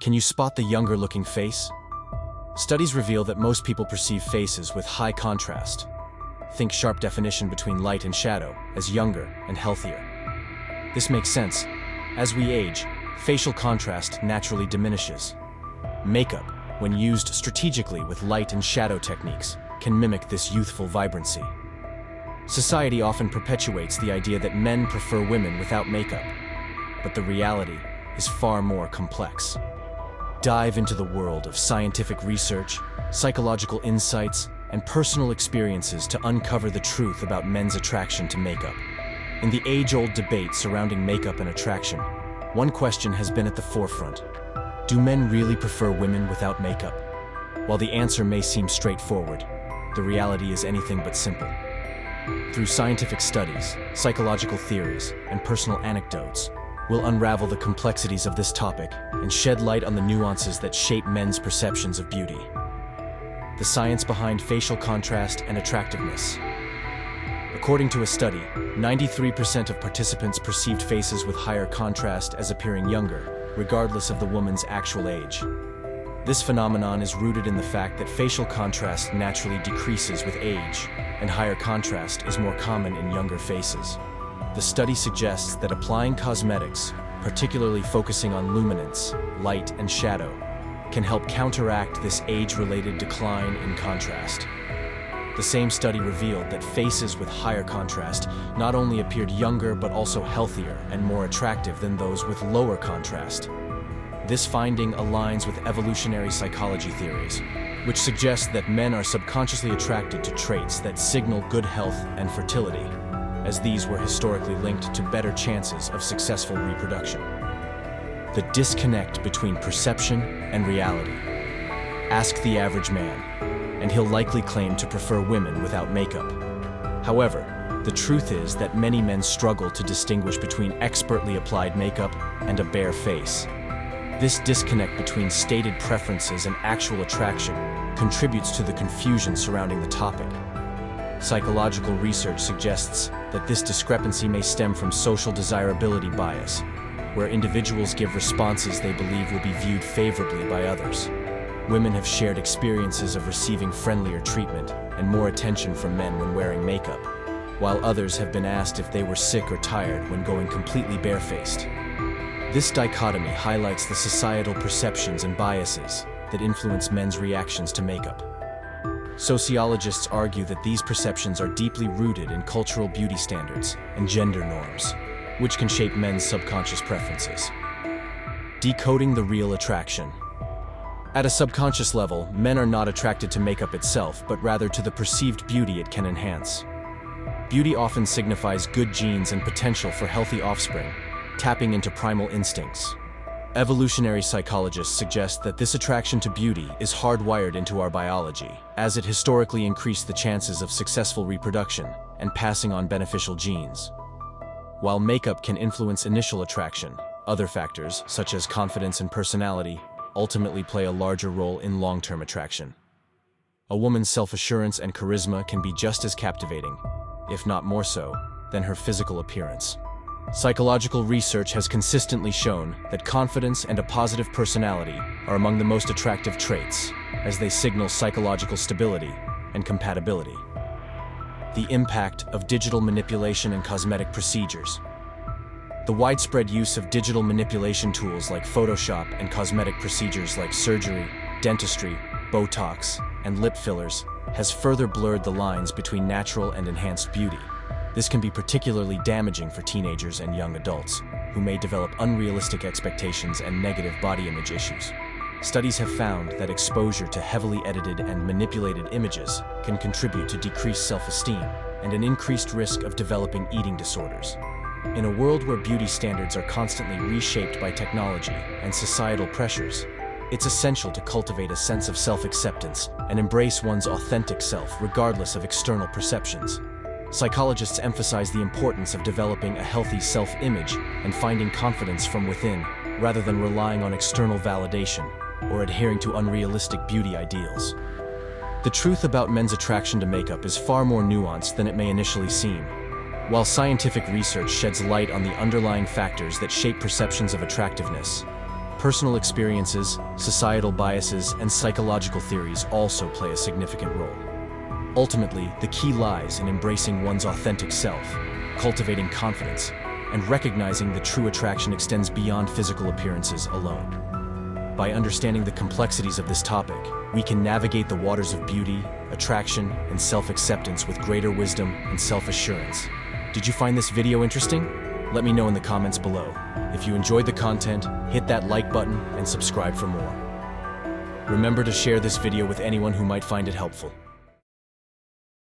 Can you spot the younger-looking face? Studies reveal that most people perceive faces with high contrast. Think sharp definition between light and shadow as younger and healthier. This makes sense. As we age, facial contrast naturally diminishes. Makeup, when used strategically with light and shadow techniques, can mimic this youthful vibrancy. Society often perpetuates the idea that men prefer women without makeup, but the reality is far more complex. Dive into the world of scientific research, psychological insights, and personal experiences to uncover the truth about men's attraction to makeup. In the age-old debate surrounding makeup and attraction, one question has been at the forefront. Do men really prefer women without makeup? While the answer may seem straightforward, the reality is anything but simple. Through scientific studies, psychological theories, and personal anecdotes, we'll unravel the complexities of this topic and shed light on the nuances that shape men's perceptions of beauty. The science behind facial contrast and attractiveness. According to a study, 93% of participants perceived faces with higher contrast as appearing younger, regardless of the woman's actual age. This phenomenon is rooted in the fact that facial contrast naturally decreases with age, and higher contrast is more common in younger faces. The study suggests that applying cosmetics, particularly focusing on luminance, light, and shadow, can help counteract this age-related decline in contrast. The same study revealed that faces with higher contrast not only appeared younger but also healthier and more attractive than those with lower contrast. This finding aligns with evolutionary psychology theories, which suggest that men are subconsciously attracted to traits that signal good health and fertility, as these were historically linked to better chances of successful reproduction. The disconnect between perception and reality. Ask the average man, and he'll likely claim to prefer women without makeup. However, the truth is that many men struggle to distinguish between expertly applied makeup and a bare face. This disconnect between stated preferences and actual attraction contributes to the confusion surrounding the topic. Psychological research suggests that this discrepancy may stem from social desirability bias, where individuals give responses they believe will be viewed favorably by others. Women have shared experiences of receiving friendlier treatment and more attention from men when wearing makeup, while others have been asked if they were sick or tired when going completely barefaced. This dichotomy highlights the societal perceptions and biases that influence men's reactions to makeup. Sociologists argue that these perceptions are deeply rooted in cultural beauty standards and gender norms, which can shape men's subconscious preferences. Decoding the real attraction. At a subconscious level, men are not attracted to makeup itself, but rather to the perceived beauty it can enhance. Beauty often signifies good genes and potential for healthy offspring, tapping into primal instincts. Evolutionary psychologists suggest that this attraction to beauty is hardwired into our biology, as it historically increased the chances of successful reproduction and passing on beneficial genes. While makeup can influence initial attraction, other factors, such as confidence and personality, ultimately play a larger role in long-term attraction. A woman's self-assurance and charisma can be just as captivating, if not more so, than her physical appearance. Psychological research has consistently shown that confidence and a positive personality are among the most attractive traits, as they signal psychological stability and compatibility. The impact of digital manipulation and cosmetic procedures. The widespread use of digital manipulation tools like Photoshop and cosmetic procedures like surgery, dentistry, Botox, and lip fillers has further blurred the lines between natural and enhanced beauty. This can be particularly damaging for teenagers and young adults, who may develop unrealistic expectations and negative body image issues. Studies have found that exposure to heavily edited and manipulated images can contribute to decreased self-esteem and an increased risk of developing eating disorders. In a world where beauty standards are constantly reshaped by technology and societal pressures, it's essential to cultivate a sense of self-acceptance and embrace one's authentic self regardless of external perceptions. Psychologists emphasize the importance of developing a healthy self-image and finding confidence from within, rather than relying on external validation or adhering to unrealistic beauty ideals. The truth about men's attraction to makeup is far more nuanced than it may initially seem. While scientific research sheds light on the underlying factors that shape perceptions of attractiveness, Personal experiences, societal biases, and psychological theories also play a significant role. Ultimately, the key lies in embracing one's authentic self, cultivating confidence, and recognizing that true attraction extends beyond physical appearances alone. By understanding the complexities of this topic, we can navigate the waters of beauty, attraction, and self-acceptance with greater wisdom and self-assurance. Did you find this video interesting? Let me know in the comments below. If you enjoyed the content, hit that like button and subscribe for more. Remember to share this video with anyone who might find it helpful.